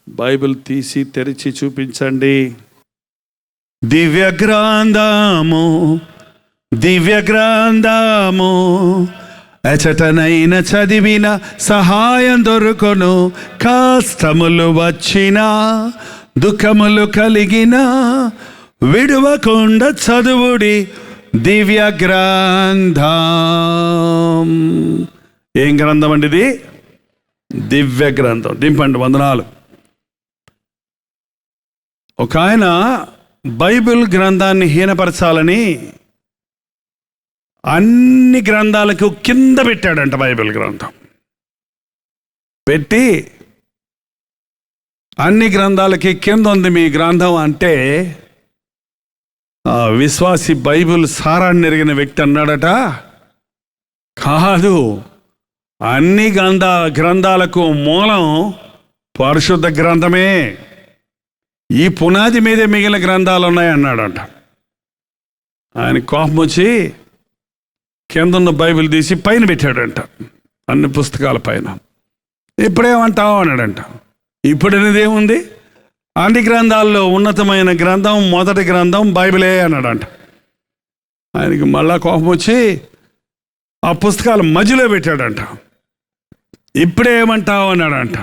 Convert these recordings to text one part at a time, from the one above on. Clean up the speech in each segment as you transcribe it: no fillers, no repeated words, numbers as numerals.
Bible తీసి తెరిచి చూపించండి. దివ్య గ్రంథము, దివ్య గ్రంథము, ఎచటనైన చదివిన సహాయం దొరుకును. కష్టములు వచ్చినా దుఃఖములు కలిగిన విడువకుండా చదువుడి దివ్య గ్రంథం. ఏం గ్రంథం అండి ఇది? దివ్య గ్రంథం. దింపండి వందనాలు. ఒక ఆయన బైబిల్ గ్రంథాన్ని హీనపరచాలని అన్ని గ్రంథాలకు కింద పెట్టాడంట. బైబిల్ గ్రంథం పెట్టి అన్ని గ్రంథాలకి కింద ఉంది మీ గ్రంథం అంటే, విశ్వాసి బైబిల్ సారాన్ని ఎరిగిన వ్యక్తి అన్నాడట, కాదు, అన్ని గ్రంథాలకు మూలం పరిశుద్ధ గ్రంథమే, ఈ పునాది మీదే మిగిలిన గ్రంథాలు ఉన్నాయి అన్నాడంట. ఆయన కోపం వచ్చి కింద ఉన్న బైబిల్ తీసి పైన పెట్టాడంట, అన్ని పుస్తకాల పైన. ఇప్పుడేమంటావు అన్నాడంట. ఇప్పుడు అనేది ఏముంది? అన్ని గ్రంథాల్లో ఉన్నతమైన గ్రంథం, మొదటి గ్రంథం బైబిలే అన్నాడంట. ఆయనకి మళ్ళా కోపం వచ్చి ఆ పుస్తకాలు మధ్యలో పెట్టాడంట. ఇప్పుడేమంటావు అన్నాడంట.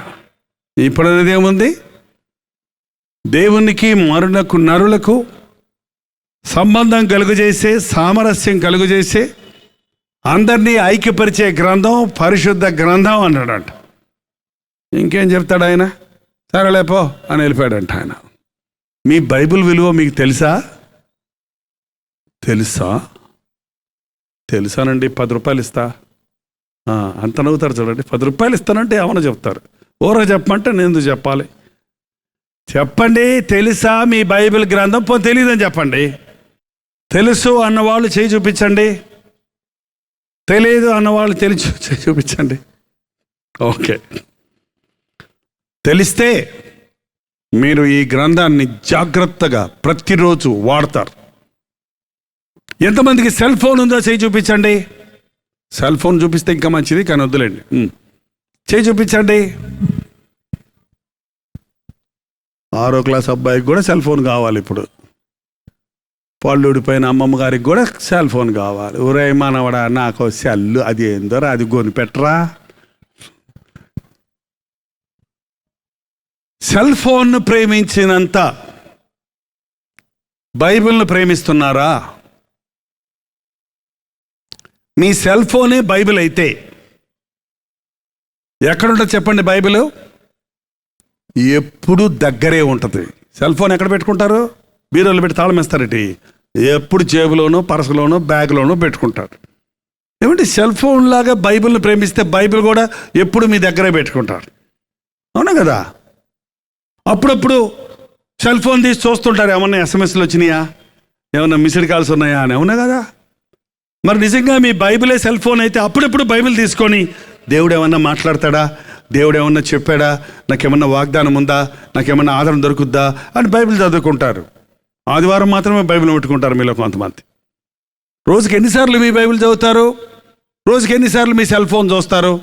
ఇప్పుడు అనేది ఏముంది? దేవునికి నరులకు సంబంధం కలుగజేసే, సామరస్యం కలుగజేసే, అందరినీ ఐక్యపరిచే గ్రంథం పరిశుద్ధ గ్రంథం అన్నాడంట. ఇంకేం చెప్తాడు ఆయన? సరేలేపో అని వెళ్ళిపోయాడంట ఆయన. మీ బైబిల్ విలువ మీకు తెలుసా? తెలుసానండి, 10 రూపాయలు ఇస్తా. అంత నవ్వుతారు చూడండి. 10 రూపాయలు ఇస్తానంటే ఏమన్నా చెప్తారు. ఓరో చెప్పమంటే నేను ఎందుకు చెప్పాలి? చెప్పండి, తెలుసా మీ బైబిల్ గ్రంథం? తెలియదని చెప్పండి. తెలుసు అన్నవాళ్ళు చేయి చూపించండి. తెలియదు అన్నవాళ్ళు చేయి చూపించండి. ఓకే, తెలిస్తే మీరు ఈ గ్రంథాన్ని జాగ్రత్తగా ప్రతిరోజు వాడతారు. ఎంతమందికి సెల్ ఫోన్ ఉందో చేయి చూపించండి. సెల్ ఫోన్ చూపిస్తే ఇంకా మంచిది, కానీ వద్దులేండి. చేయి చూపించండి. 6వ క్లాస్ అబ్బాయికి కూడా సెల్ ఫోన్ కావాలి ఇప్పుడు. పళ్ళుడిపోయిన అమ్మమ్మ గారికి కూడా సెల్ ఫోన్ కావాలి. ఊరే మనవడా, నాకు సెల్లు అది ఏందోరా, అది కొని పెట్టరా. సెల్ ఫోన్ను ప్రేమించినంత బైబిల్ను ప్రేమిస్తున్నారా? మీ సెల్ ఫోనే బైబిల్ అయితే ఎక్కడుంటుంది చెప్పండి? బైబిల్ ఎప్పుడు దగ్గరే ఉంటుంది. సెల్ ఫోన్ ఎక్కడ పెట్టుకుంటారు? బీరోలో పెట్టి తాళం వేస్తారటి. ఎప్పుడు జేబులోనో, పర్సులోనో, బ్యాగ్లోనో పెట్టుకుంటారు. ఏమంటే సెల్ ఫోన్ లాగా బైబిల్ని ప్రేమిస్తే బైబిల్ కూడా ఎప్పుడు మీ దగ్గరే పెట్టుకుంటారు. అవునా కదా? అప్పుడప్పుడు సెల్ ఫోన్ తీసి చూస్తుంటారు, ఏమన్నా ఎస్ఎంఎస్లు వచ్చినాయా, ఏమన్నా మిస్డ్ కాల్స్ ఉన్నాయా అని. అవునా కదా? మరి నిజంగా మీ బైబిలే సెల్ ఫోన్ అయితే అప్పుడప్పుడు బైబిల్ తీసుకొని దేవుడు ఏమన్నా మాట్లాడతాడా, దేవుడు ఏమన్నా చెప్పాడా, నాకేమన్నా వాగ్దానం ఉందా, నాకేమన్నా ఆదరణ దొరుకుద్దా అని బైబిల్ చదువుకుంటారు. ఆదివారం మాత్రమే బైబిల్ పెట్టుకుంటారు మీలో కొంతమంది. రోజుకి ఎన్నిసార్లు మీ బైబిల్ చదువుతారు? రోజుకి ఎన్నిసార్లు మీ సెల్ ఫోన్ చూస్తారు?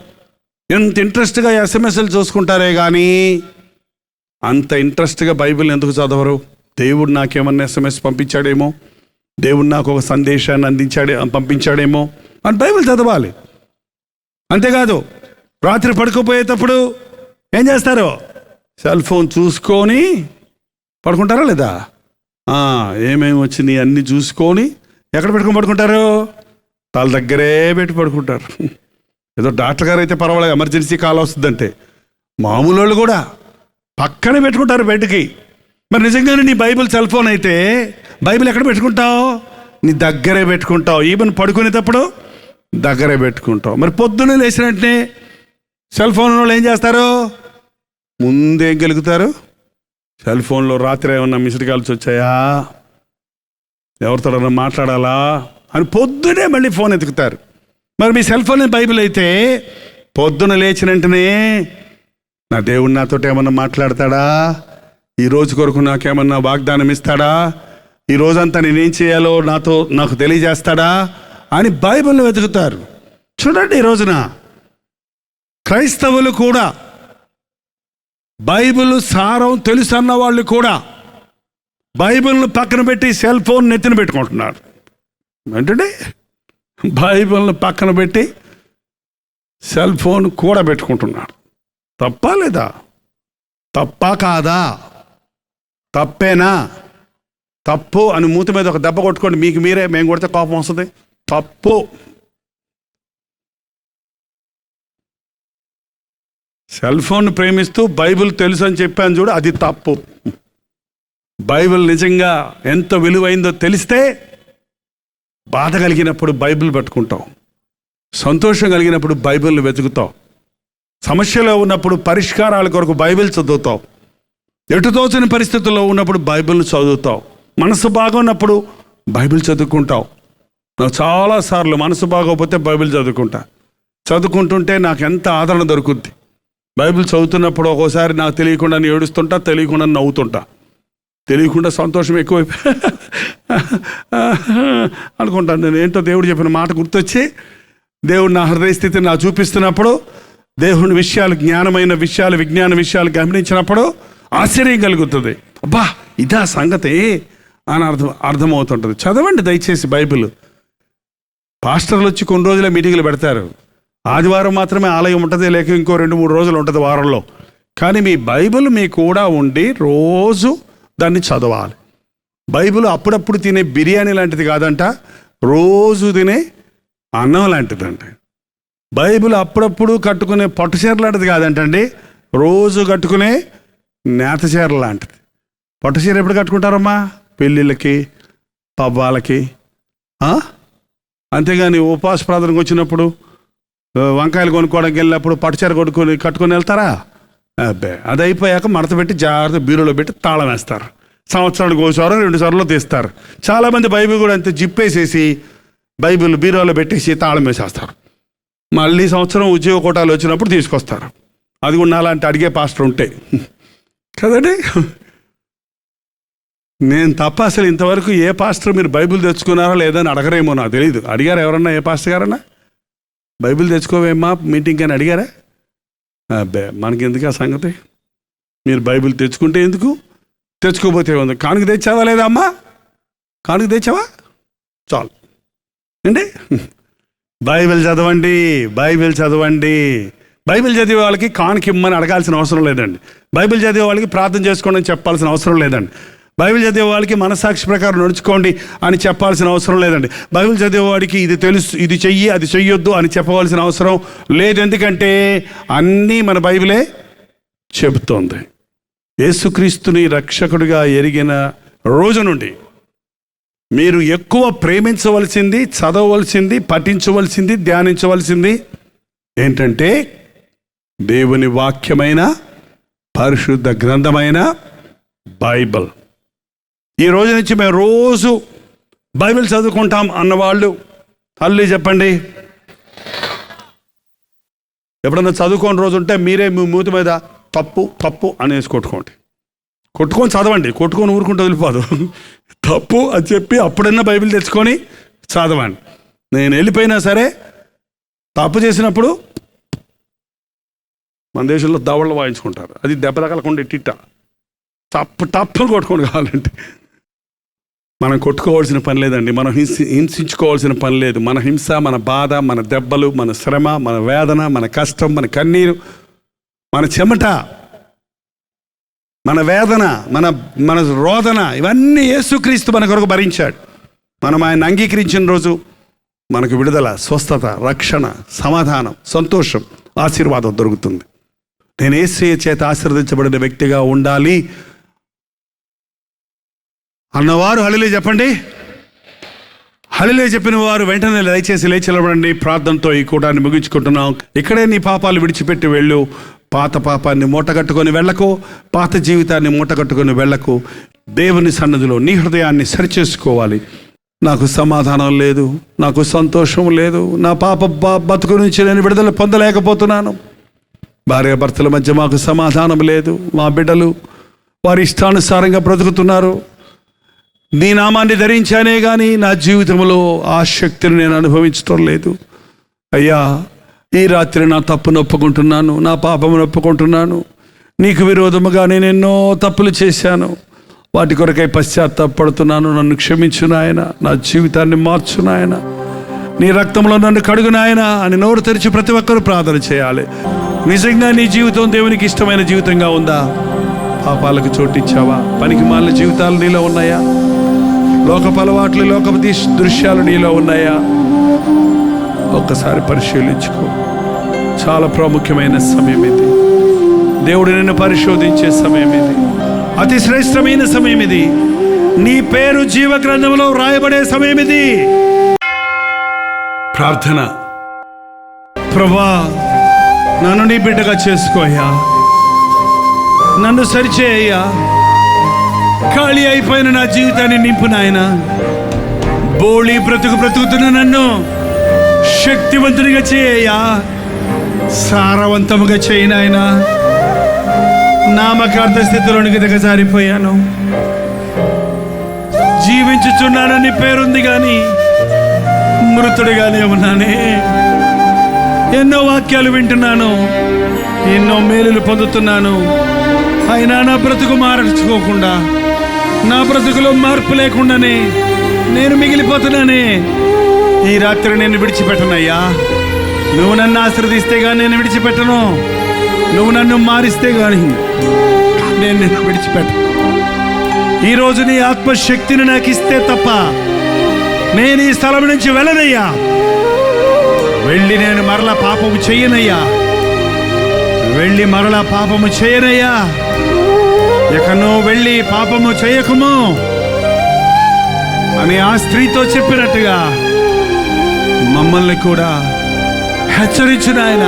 ఎంత ఇంట్రెస్ట్గా ఎస్ఎంఎస్లు చూసుకుంటారే కానీ అంత ఇంట్రెస్ట్గా బైబిల్ ఎందుకు చదవరు? దేవుడు నాకేమన్నా ఎస్ఎంఎస్ పంపించాడేమో, దేవుడు నాకు ఒక సందేశాన్ని పంపించాడేమో అని బైబిల్ చదవాలి. అంతేకాదు, రాత్రి పడుకోపోయేటప్పుడు ఏం చేస్తారు? సెల్ ఫోన్ చూసుకొని పడుకుంటారా లేదా? ఏమేమి వచ్చినాయి అన్నీ చూసుకొని ఎక్కడ పెట్టుకొని పడుకుంటారు? తల దగ్గరే పెట్టి పడుకుంటారు. ఏదో డాక్టర్ గారు అయితే పర్వాలేదు, ఎమర్జెన్సీ కాల్ వస్తుందంటే. మామూలు వాళ్ళు కూడా పక్కనే పెట్టుకుంటారు బెడ్కి. మరి నిజంగానే నీ బైబిల్ సెల్ ఫోన్ అయితే బైబిల్ ఎక్కడ పెట్టుకుంటావు? నీ దగ్గరే పెట్టుకుంటావు. ఈవెన్ పడుకునేటప్పుడు దగ్గరే పెట్టుకుంటావు. మరి పొద్దున్నే లేచిన వెంటనే సెల్ ఫోన్ వాళ్ళు ఏం చేస్తారు? ముందేం గెలుగుతారు? సెల్ ఫోన్లో రాత్రి ఏమన్నా మిస్డ్ కాల్స్ వచ్చాయా, ఎవరితోడన్నా మాట్లాడాలా అని పొద్దునే మళ్ళీ ఫోన్ ఎతుకుతారు. మరి మీ సెల్ ఫోన్ బైబిల్ అయితే పొద్దున లేచిన వెంటనే నా దేవుడు నాతో ఏమన్నా మాట్లాడతాడా, ఈ రోజు కొరకు నాకేమన్నా వాగ్దానం ఇస్తాడా, ఈ రోజంతా నేనేం చేయాలో నాకు తెలియజేస్తాడా అని బైబిల్ని వెతుకుతారు. చూడండి, ఈ రోజున క్రైస్తవులు కూడా బైబిల్ సారం తెలుసు అన్న వాళ్ళు కూడా బైబిల్ను పక్కన పెట్టి సెల్ ఫోన్ నెత్తిన పెట్టుకుంటున్నారు. ఏంటంటే బైబిల్ను పక్కన పెట్టి సెల్ ఫోన్ కూడా పెట్టుకుంటున్నారు. తప్పా లేదా? తప్పా కాదా? తప్పేనా? తప్పు అని మూతి మీద ఒక దెబ్బ కొట్టుకోండి మీకు మీరే. మేము కొడితే కోపం వస్తుంది. తప్పు. సెల్ ఫోన్ ప్రేమిస్తూ బైబిల్ తెలుసు అని చెప్పాను చూడు, అది తప్పు. బైబిల్ నిజంగా ఎంత విలువైందో తెలిస్తే బాధ కలిగినప్పుడు బైబిల్ పట్టుకుంటాం, సంతోషం కలిగినప్పుడు బైబిల్ని వెతుకుతాం, సమస్యలో ఉన్నప్పుడు పరిష్కారాల కొరకు బైబిల్ చదువుతాం, ఎటుతోచని పరిస్థితుల్లో ఉన్నప్పుడు బైబిల్ని చదువుతాం, మనసు బాగున్నప్పుడు బైబిల్ చదువుకుంటాం. నాకు చాలాసార్లు మనసు బాగోకపోతే బైబిల్ చదువుకుంటుంటే నాకు ఎంత ఆదరణ దొరుకుద్ది. బైబిల్ చదువుతున్నప్పుడు ఒక్కోసారి నాకు తెలియకుండా ఏడుస్తుంటా, తెలియకుండా నవ్వుతుంటా, తెలియకుండా సంతోషం ఎక్కువైపోయి అనుకుంటాను. నేను ఏంటో దేవుడు చెప్పిన మాట గుర్తొచ్చి దేవుడు నా హృదయ స్థితిని నాకు చూపిస్తున్నప్పుడు, దేవుని విషయాలు, జ్ఞానమైన విషయాలు, విజ్ఞాన విషయాలు గమనించినప్పుడు ఆశ్చర్యం కలుగుతుంది. అబ్బా ఇదా సంగతి అని అర్థమవుతుంటుంది. చదవండి దయచేసి బైబిల్. పాస్టర్లు వచ్చి కొన్ని రోజులే మీటింగులు పెడతారు. ఆదివారం మాత్రమే ఆలయం ఉంటుంది, లేక ఇంకో 2-3 రోజులు ఉంటుంది వారంలో. కానీ మీ బైబిల్ మీ కూడా ఉండి రోజు దాన్ని చదవాలి. బైబిల్ అప్పుడప్పుడు తినే బిర్యానీ లాంటిది కాదంట, రోజు తినే అన్నం లాంటిదంట. బైబిల్ అప్పుడప్పుడు కట్టుకునే పట్టు చీర లాంటిది కాదంటండి, రోజు కట్టుకునే నేత చీర లాంటిది. పట్టు చీర ఎప్పుడు కట్టుకుంటారమ్మా? పెళ్ళిళ్ళకి, పబ్బాలకి. అంతేగాని ఉపవాస ప్రార్థనకు వచ్చినప్పుడు, వంకాయలు కొనుక్కోవడానికి వెళ్ళినప్పుడు పట్టుచీర కట్టుకొని వెళ్తారా? అబ్బే, అది అయిపోయాక మడత పెట్టి జాగ్రత్త బీరోలో పెట్టి తాళం వేస్తారు. సంవత్సరానికి 1 సార్లు 2 సార్లు తీస్తారు. చాలామంది బైబిల్ కూడా అంతే జిప్పేసేసి బైబిల్ బీరోలో పెట్టేసి తాళం వేసేస్తారు. మళ్ళీ సంవత్సరం ఉద్యోగ కోటాలు వచ్చినప్పుడు తీసుకొస్తారు. అది కూడా అలాంటి అడిగే పాస్టర్ ఉంటే కదండి. నేను తప్ప అసలు ఇంతవరకు ఏ పాస్టర్ మీరు బైబిల్ తెచ్చుకున్నారా లేదని అడగరేమో, నాకు తెలియదు. అడిగారా ఎవరన్నా? ఏ పాస్టర్ గారన్నా బైబిల్ తెచ్చుకోవేమ్మా మీటింగ్ అని అడిగారా? అబ్బే, మనకెందుకు ఆ సంగతి? మీరు బైబిల్ తెచ్చుకుంటే ఎందుకు, తెచ్చుకోపోతే ఉంది. కానుక తెచ్చావా లేదా అమ్మా? కానుక తెచ్చావా? చాలు అండి. బైబిల్ చదవండి, బైబిల్ చదవండి. బైబిల్ చదివే వాళ్ళకి కానుక ఇమ్మని అడగాల్సిన అవసరం లేదండి. బైబిల్ చదివే వాళ్ళకి ప్రార్థన చేసుకోండి అని చెప్పాల్సిన అవసరం లేదండి. బైబిల్ చదివే వాళ్ళకి మనసాక్షి ప్రకారం నడుచుకోండి అని చెప్పాల్సిన అవసరం లేదండి. బైబిల్ చదివేవాడికి ఇది తెలుసు, ఇది చెయ్యి, అది చెయ్యొద్దు అని చెప్పవలసిన అవసరం లేదు. ఎందుకంటే అన్నీ మన బైబిలే చెబుతోంది. యేసుక్రీస్తుని రక్షకుడిగా ఎరిగిన రోజు నుండి మీరు ఎక్కువ ప్రేమించవలసింది, చదవవలసింది, పఠించవలసింది, ధ్యానించవలసింది ఏంటంటే దేవుని వాక్యమైన పరిశుద్ధ గ్రంథమైన బైబిల్. ఈ రోజు నుంచి మేము రోజు బైబిల్ చదువుకుంటాం అన్నవాళ్ళు హల్లెలూయా చెప్పండి. ఎప్పుడన్నా చదువుకోని రోజు ఉంటే మీరే మీ మూతి మీద తప్పు తప్పు అనేసి కొట్టుకొని చదవండి. కొట్టుకొని ఊరుకుంటూ వదిలిపోదు. తప్పు అని చెప్పి అప్పుడన్నా బైబిల్ తెచ్చుకొని చదవండి. నేను వెళ్ళిపోయినా సరే తప్పు చేసినప్పుడు మన దేశంలో దవళ్ళు వాయించుకుంటారు. అది దెబ్బ తగలకుండా టిట్ట తప్పులు కొట్టుకొని కావాలంటే మనం కొట్టుకోవాల్సిన పని లేదండి. మనం హింసించుకోవాల్సిన పని లేదు. మన హింస, మన బాధ, మన దెబ్బలు, మన శ్రమ, మన వేదన, మన కష్టం, మన కన్నీరు, మన చెమట, మన వేదన, మన రోదన, ఇవన్నీ యేసుక్రీస్తు మన కొరకు భరించాడు. మనం ఆయన అంగీకరించిన రోజు మనకు విడుదల, స్వస్థత, రక్షణ, సమాధానం, సంతోషం, ఆశీర్వాదం దొరుకుతుంది. నేను యేసయ్య చేత ఆశీర్వదించబడిన వ్యక్తిగా ఉండాలి అన్నవారు హల్లెలూయా చెప్పండి. హల్లెలూయా చెప్పిన వారు వెంటనే దయచేసి లేచి నిలబడండి. ప్రార్థనతో ఈ కూటాన్ని ముగించుకుంటున్నాం. ఇక్కడే నీ పాపాలు విడిచిపెట్టి వెళ్ళు. పాత పాపాన్ని మూటగట్టుకొని వెళ్ళకు, పాత జీవితాన్ని మూటగట్టుకొని వెళ్ళకు. దేవుని సన్నిధిలో నీ హృదయాన్ని సరిచేసుకోవాలి. నాకు సమాధానం లేదు, నాకు సంతోషం లేదు, నా పాప బతుకు నుంచి నేను విడుదల పొందలేకపోతున్నాను, భార్యాభర్తల మధ్య మాకు సమాధానం లేదు, మా బిడ్డలు వారి ఇష్టానుసారంగా బ్రతుకుతున్నారు, నీ నామాన్ని ధరించానే కానీ నా జీవితంలో ఆ శక్తిని నేను అనుభవించడం లేదు. అయ్యా, ఈ రాత్రి నా తప్పును ఒప్పుకుంటున్నాను, నా పాపమును ఒప్పుకుంటున్నాను. నీకు విరోధముగా నేను ఎన్నో తప్పులు చేశాను, వాటి కొరకై పశ్చాత్తాపడుతున్నాను, నన్ను క్షమించు నాయన, నా జీవితాన్ని మార్చు నాయన, నీ రక్తంలో నన్ను కడుగు నాయన అని నోరు తెరిచి ప్రతి ఒక్కరూ ప్రార్థన చేయాలి. నిజంగా నీ జీవితం దేవునికి ఇష్టమైన జీవితంగా ఉందా? పాపాలకు చోటిచ్చావా? పనికి మాలిన జీవితాలు నీలో ఉన్నాయా? లోకపు అలవాట్లు, లోకపు దృశ్యాలు నీలో ఉన్నాయా? ఒక్కసారి పరిశీలించుకో. చాలా ప్రాముఖ్యమైన సమయం ఇది. దేవుడు నిన్ను పరిశోధించే సమయం ఇది. అతి శ్రేష్టమైన సమయం ఇది. నీ పేరు జీవ గ్రంథంలో రాయబడే సమయం ఇది. ప్రార్థన. ప్రభువా, నన్ను నీ బిడ్డగా చేసుకోయ్యా, నన్ను సరిచేయ్యా, ఖాళీ అయిపోయిన నా జీవితాన్ని నింపు నాయన. బోళి బ్రతుకుతున్న నన్ను శక్తివంతునిగా చేయ్యా, సారవంతముగా చేయి నాయన. నామకార్థ స్థితిలోనికి దిగజారిపోయాను. జీవించుచున్నానని పేరుంది కానీ మృతుడిగానే ఉన్నానే. ఎన్నో వాక్యాలు వింటున్నాను, ఎన్నో మేలులు పొందుతున్నాను, అయినా నా బ్రతుకు మార్చుకోకుండా, నా బ్రతుకులో మార్పు లేకుండానే నేను మిగిలిపోతున్నానే. ఈ రాత్రి నేను విడిచిపెట్టనయ్యా. నువ్వు నన్ను ఆశీర్వదిస్తే కానీ నేను విడిచిపెట్టను. నువ్వు నన్ను మారిస్తే కానీ నేను నిన్ను విడిచిపెట్టను. ఈరోజు నీ ఆత్మశక్తిని నాకు ఇస్తే తప్ప నేను ఈ స్థలం నుంచి వెళ్ళనయ్యా. వెళ్ళి నేను మరలా పాపము చెయ్యనయ్యా. వెళ్ళి మరలా పాపము చేయనయ్యా. ఇక నువ్వు వెళ్ళి పాపము చేయకుము అని ఆ స్త్రీతో చెప్పినట్టుగా మమ్మల్ని కూడా హెచ్చరించిన ఆయన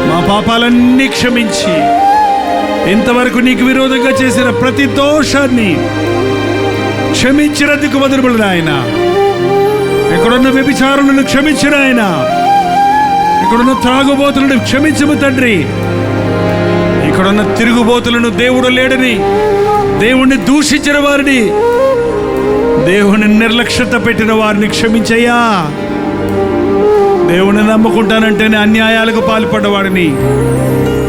మా పాపాలన్నీ క్షమించి ఇంతవరకు నీకు విరోధంగా చేసిన ప్రతి దోషాన్ని క్షమించినందుకు వదలుబడి ఆయన. ఇక్కడున్న వ్యభిచారులను క్షమించిన ఆయన, ఇక్కడున్న త్రాగుబోతులను క్షమించము తండ్రి. ఇక్కడున్న తిరుగుబోతులను, దేవుడు లేడని దేవుణ్ణి దూషించిన వారిని, దేవుని నిర్లక్ష్యత పెట్టిన వారిని క్షమించయ్యా. దేవుని నమ్ముకుంటానంటేనే అన్యాయాలకు పాల్పడ్డవాడిని,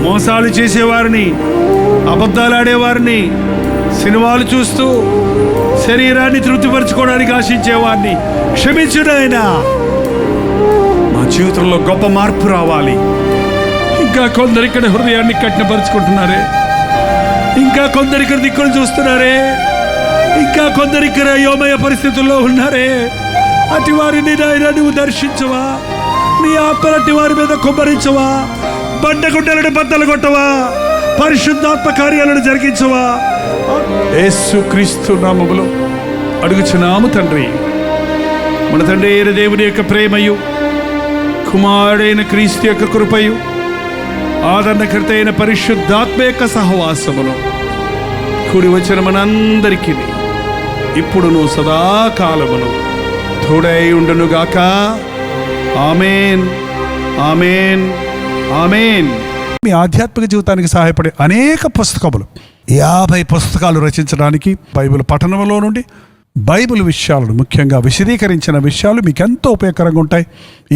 మోసాలు చేసేవారిని, అబద్ధాలు ఆడేవారిని, సినిమాలు చూస్తూ శరీరాన్ని తృప్తిపరచుకోవడానికి ఆశించేవాడిని క్షమించుడు ఆయన. మా జీవితంలో గొప్ప మార్పు రావాలి. ఇంకా కొందరు ఇక్కడ హృదయాన్ని కఠినపరుచుకుంటున్నారే, ఇంకా కొందరు ఇక్కడ దిక్కులు చూస్తున్నారే, ఇంకా కొందరు ఇక్కడ యోమయ పరిస్థితుల్లో ఉన్నారే. అటు వారిని నాయన నువ్వు దర్శించవా? నీ ఆత్మలటి వారి మీద కుమ్మరించవా? బండగుడ్డలను బద్దలు కొట్టవా? పరిశుద్ధాత్మ కార్యాలను జరిగించవా? యేసు క్రీస్తు నామములో అడుగుచున్నాము తండ్రి. మన తండ్రి అయిన దేవుని యొక్క ప్రేమయు, కుమారుడైన క్రీస్తు యొక్క కృపయు, ఆదరణకర్త అయిన పరిశుద్ధాత్మ యొక్క సహవాసమును కూడి వచ్చిన మనందరికీ ఇప్పుడును సదాకాలమును తోడై ఉండునుగాక. ఆమేన్, ఆమేన్, ఆమేన్. మీ ఆధ్యాత్మిక జీవితానికి సహాయపడే అనేక పుస్తకములు, 50 పుస్తకాలు రచించడానికి బైబిల్ పఠనంలో నుండి బైబిల్ విషయాలను, ముఖ్యంగా విశదీకరించిన విషయాలు మీకు ఎంతో ఉపయోగకరంగా ఉంటాయి.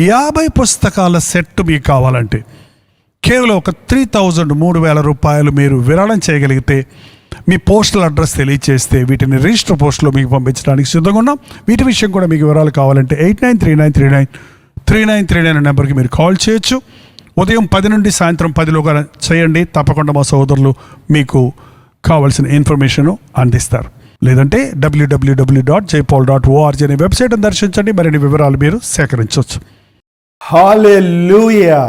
50 పుస్తకాల సెట్ మీకు కావాలంటే కేవలం ఒక 3,000 రూపాయలు మీరు విరాళం చేయగలిగితే, మీ పోస్టల్ అడ్రస్ తెలియచేస్తే వీటిని రిజిస్టర్ పోస్ట్లో మీకు పంపించడానికి సిద్ధంగా ఉన్నాం. వీటి విషయం కూడా మీకు వివరాలు కావాలంటే 8939393939 అనే నెంబర్కి మీరు కాల్ చేయొచ్చు. ఉదయం 10 నుండి సాయంత్రం 10లోగా చేయండి. తప్పకుండా మా సోదరులు మీకు కావాల్సిన ఇన్ఫర్మేషన్ అందిస్తారు. లేదంటే www.jpaul.org అనే వెబ్సైట్ని దర్శించండి. మరిన్ని వివరాలు మీరు సేకరించవచ్చు. హల్లెలూయా.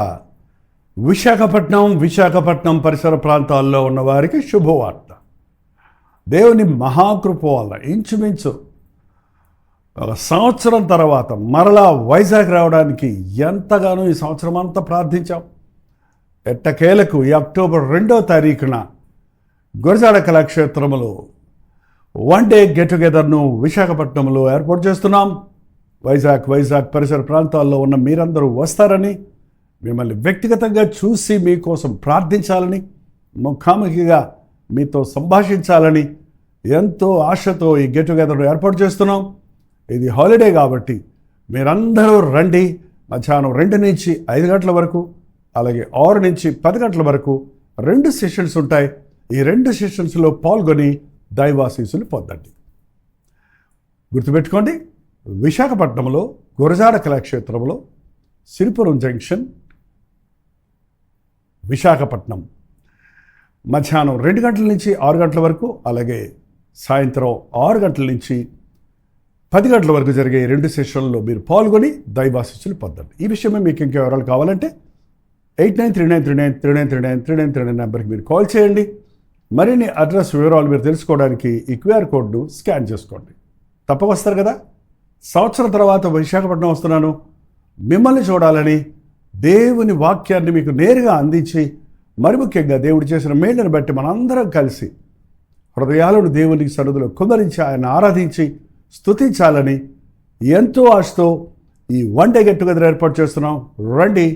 విశాఖపట్నం పరిసర ప్రాంతాల్లో ఉన్న వారికి శుభవార్త. దేవుని మహాకృప వల్ల ఇంచుమించు 1 సంవత్సరం తర్వాత మరలా వైజాగ్ రావడానికి ఎంతగానో ఈ సంవత్సరం అంతా ప్రార్థించాం. ఎట్టకేలకు ఈ అక్టోబర్ 2వ తారీఖున గురజాడ కళాక్షేత్రములో 1 డే గెట్ టుగెదర్ను విశాఖపట్నంలో ఏర్పాటు చేస్తున్నాం. వైజాగ్ పరిసర ప్రాంతాల్లో ఉన్న మీరందరూ వస్తారని, మిమ్మల్ని వ్యక్తిగతంగా చూసి మీకోసం ప్రార్థించాలని, ముఖాముఖిగా మీతో సంభాషించాలని ఎంతో ఆశతో ఈ గెట్ టుగెదర్ను ఏర్పాటు చేస్తున్నాం. ఇది హాలిడే కాబట్టి మీరందరూ రండి. మధ్యాహ్నం 2 నుంచి 5 గంటల వరకు, అలాగే 6 నుంచి 10 గంటల వరకు 2 సెషన్స్ ఉంటాయి. ఈ 2 సెషన్స్లో పాల్గొని దైవాశీస్సులు పొందండి. గుర్తుపెట్టుకోండి, విశాఖపట్నంలో గురజాడ కళాక్షేత్రంలో సిరిపురం జంక్షన్, విశాఖపట్నం, మధ్యాహ్నం 2 గంటల నుంచి 6 గంటల వరకు, అలాగే సాయంత్రం 6 గంటల నుంచి 10 గంటల వరకు జరిగే 2 సెషన్లలో మీరు పాల్గొని దైవాశీస్సులు పొందండి. ఈ విషయమే మీకు ఇంకా వివరాలు కావాలంటే 893939393939 నెంబర్కి మీరు కాల్ చేయండి. మరిన్ని అడ్రస్ వివరాలు మీరు తెలుసుకోవడానికి ఈ QR కోడ్ను స్కాన్ చేసుకోండి. తప్పక వస్తారు కదా. సంవత్సరం తర్వాత విశాఖపట్నం వస్తున్నాను, మిమ్మల్ని చూడాలని, దేవుని వాక్యాన్ని మీకు నేరుగా అందించి, మరి ముఖ్యంగా దేవుడు చేసిన మేలును బట్టి మనందరం కలిసి హృదయాలను దేవునికి సన్నిధిలో కుమరించి ఆయన ఆరాధించి స్తుతించాలని ఎంతో ఆశతో ఈ వన్ డే గెట్ టుగెదర్ ఏర్పాటు చేస్తున్నాం. రండి,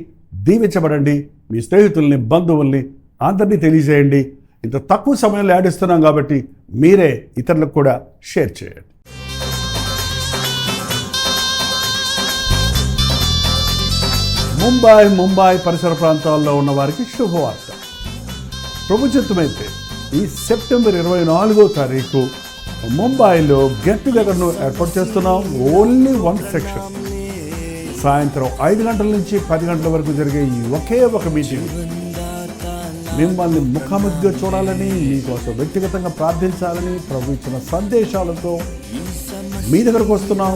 దీవించబడండి. మీ స్నేహితుల్ని, బంధువుల్ని అందరినీ తెలియజేయండి. ఇంత తక్కువ సమయంలో యాడిస్తున్నాం కాబట్టి మీరే ఇతరులకు కూడా షేర్ చేయండి. ముంబై పరిసర ప్రాంతాల్లో ఉన్న వారికి శుభవార్త. ప్రభు చిత్తమైతే ఈ సెప్టెంబర్ 24వ తారీఖు ముంబైలో గెట్ టుగెదర్ను ఏర్పాటు చేస్తున్నాం. Only 1 section. సాయంత్రం 5 గంటల నుంచి 10 గంటల వరకు జరిగే ఈ ఒకే ఒక మీటింగ్ మిమ్మల్ని ముఖాముఖిగా చూడాలని, మీకోసం వ్యక్తిగతంగా ప్రార్థించాలని ప్రభు ఇచ్చిన సందేశాలతో మీ దగ్గరకు వస్తున్నాం.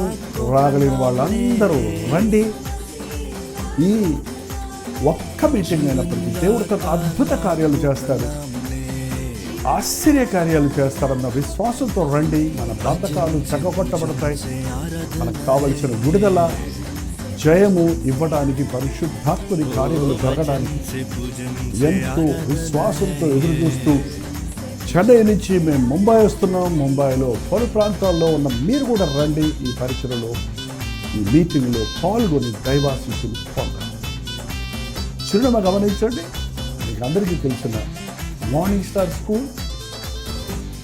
రాగలిగిన వాళ్ళందరూ రండి. ఈ ఒక్క మీటింగ్ అయినప్పటికీ దేవుడు తన అద్భుత కార్యాలు చేస్తాడు, ఆశ్చర్య కార్యాలు చేస్తారన్న విశ్వాసంతో రండి. మన బంధకాలు చక్కకొట్టబడతాయి. మనకు కావలసిన విడుదల, జయము ఇవ్వడానికి, పరిశుద్ధాత్మని కార్యములు జరగడానికి ఎంతో విశ్వాసంతో ఎదురు చూస్తూ చెన్నై నుంచి మేము ముంబై వస్తున్నాం. ముంబైలో పలు ప్రాంతాల్లో ఉన్న మీరు కూడా రండి. ఈ పరిచయలో, ఈ మీటింగ్లో పాల్గొని దైవాశీస్సులు పొందండి. చిరునామా గమనించండి. మీకు అందరికీ తెలిసిన morning star school,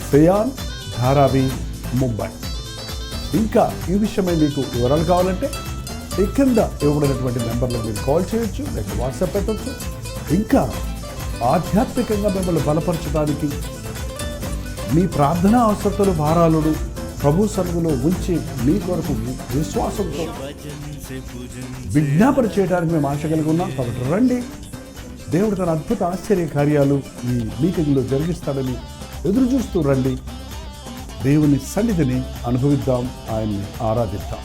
cyan, Dharavi, Mumbai. ఇంకా ఈ విషయమై మీకు వివరాలు కావాలంటే ఈ కింద ఇవ్వబడినటువంటి నెంబర్లో మీరు కాల్ చేయొచ్చు, లేక వాట్సాప్ పెట్టవచ్చు. ఇంకా ఆధ్యాత్మికంగా మిమ్మల్ని బలపరచడానికి, మీ ప్రార్థనా అవసరతలు, భారాలను ప్రభు సన్నిధిలో ఉంచి మీ కొరకు విశ్వాసంతో విజ్ఞాపన చేయడానికి మేము ఆశ కలిగి ఉన్నాం. కాబట్టి రండి. దేవుడు తన అద్భుత ఆశ్చర్య కార్యాలు ఈ మీటింగ్లో జరిగిస్తాడని ఎదురు చూస్తూ రండి. దేవుని సన్నిధిని అనుభవిద్దాం, ఆయన్ని ఆరాధిద్దాం.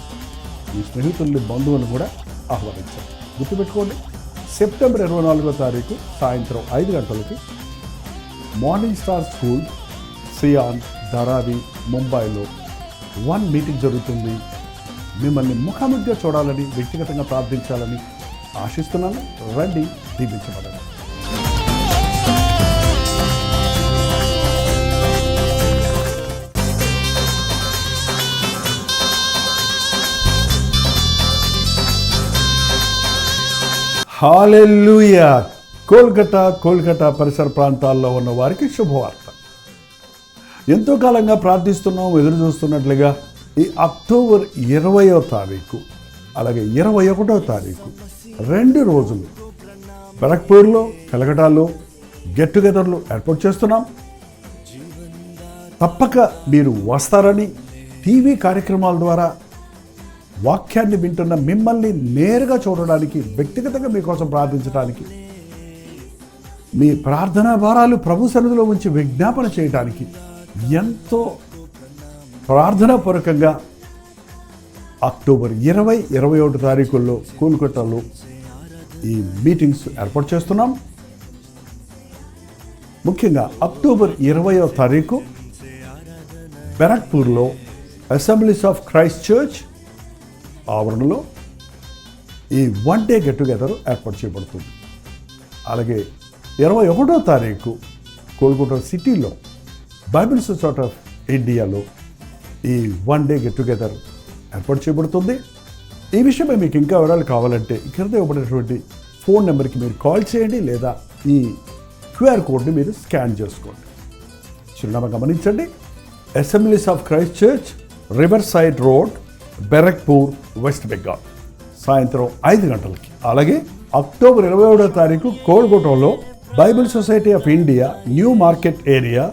మీ స్నేహితుల్ని, బంధువులను కూడా ఆహ్వానించాం. గుర్తుపెట్టుకోండి, సెప్టెంబర్ 24వ తారీఖు సాయంత్రం 5 గంటలకి morning star school, cyan, Dharavi, ముంబైలో 1 మీటింగ్ జరుగుతుంది. మిమ్మల్ని ముఖాముఖిగా చూడాలని, వ్యక్తిగతంగా ప్రార్థించాలని ఆశిస్తున్నాను. రండి, దీవించబడండి. హల్లెలూయా. కోల్కతా పరిసర ప్రాంతాల్లో ఉన్న వారికి శుభవార్త. ఎంతో కాలంగా ప్రార్థిస్తున్నాం, ఎదురు చూస్తున్నట్లుగా ఈ అక్టోబర్ 20వ తారీఖు, అలాగే 21వ తారీఖు 2 రోజులు బరక్పూర్లో, కలకటాలో గెట్ టుగెదర్లు ఏర్పాటు చేస్తున్నాం. తప్పక మీరు వస్తారని, టీవీ కార్యక్రమాల ద్వారా వాక్యాన్ని వింటున్న మిమ్మల్ని నేరుగా చూడడానికి, వ్యక్తిగతంగా మీకోసం ప్రార్థించడానికి, మీ ప్రార్థనా భారాలు ప్రభు సన్నిధిలో ఉంచి విజ్ఞాపన చేయడానికి ఎంతో ప్రార్థనాపూర్వకంగా అక్టోబర్ 20, 21 తారీఖుల్లో కోల్కతాలో ఈ మీటింగ్స్ ఏర్పాటు చేస్తున్నాం. ముఖ్యంగా అక్టోబర్ 20వ తారీఖు బెరక్పూర్లో అసెంబ్లీస్ ఆఫ్ క్రైస్ట్ చర్చ్ ఆవరణలో ఈ 1 డే గెట్ టుగెదర్ ఏర్పాటు చేయబడుతుంది. అలాగే 21వ తారీఖు కోల్కతా సిటీలో బైబిల్ సొసైటీ ఆఫ్ ఇండియాలో ఈ 1 డే గెట్ టుగెదర్ ఏర్పాటు చేయబడుతుంది. ఈ విషయమై మీకు ఇంకా వివరాలు కావాలంటే ఇక్కడ ఇవ్వబడినటువంటి ఫోన్ నెంబర్కి మీరు కాల్ చేయండి, లేదా ఈ QR కోడ్ని మీరు స్కాన్ చేసుకోండి. చిరునామా గమనించండి. Assemblies of Christ church, riverside road, Barrackpore, West Bengal, సాయంత్రం 5 గంటలకి. అలాగే అక్టోబర్ 21వ తారీఖు కోల్కతాలో Bible society of India, New Market area,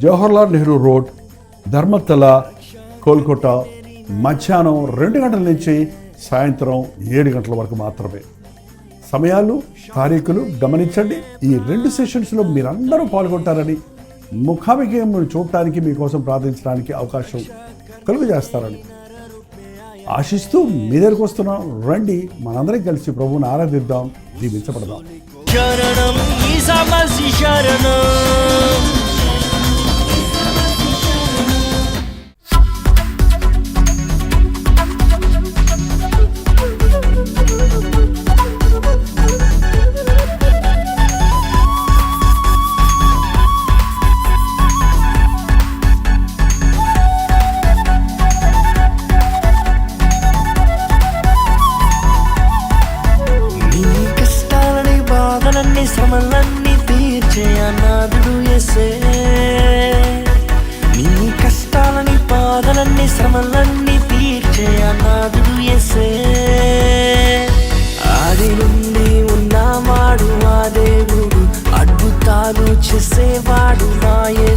Jawaharlal Nehru road, Dharmatala, Kolkata. మధ్యాహ్నం 2 గంటల నుంచి సాయంత్రం 7 గంటల వరకు మాత్రమే. సమయాలు, తారీఖులు గమనించండి. ఈ 2 సెషన్స్లో మీరందరూ పాల్గొంటారని, ముఖాముఖిని చూడటానికి, మీకోసం ప్రార్థించడానికి అవకాశం కలుగజేస్తారని ఆశిస్తూ మీ దగ్గరకు వస్తున్నాం. రండి, మనందరం కలిసి ప్రభువుని ఆరాధిద్దాం, జీవించబడదాం. శరణం ఈసా మసీహ్ శరణం. శ్రమలన్నీ తీర్చే అనాథుడు యేసే. నీ కష్టాలని బాధలన్నీ శ్రమలన్నీ తీర్చే అనాథుడు యేసే. ఆది నుండి ఉన్నవాడు ఆ దేవుడు, అద్భుతాలు చేసేవాడు నా యేసు.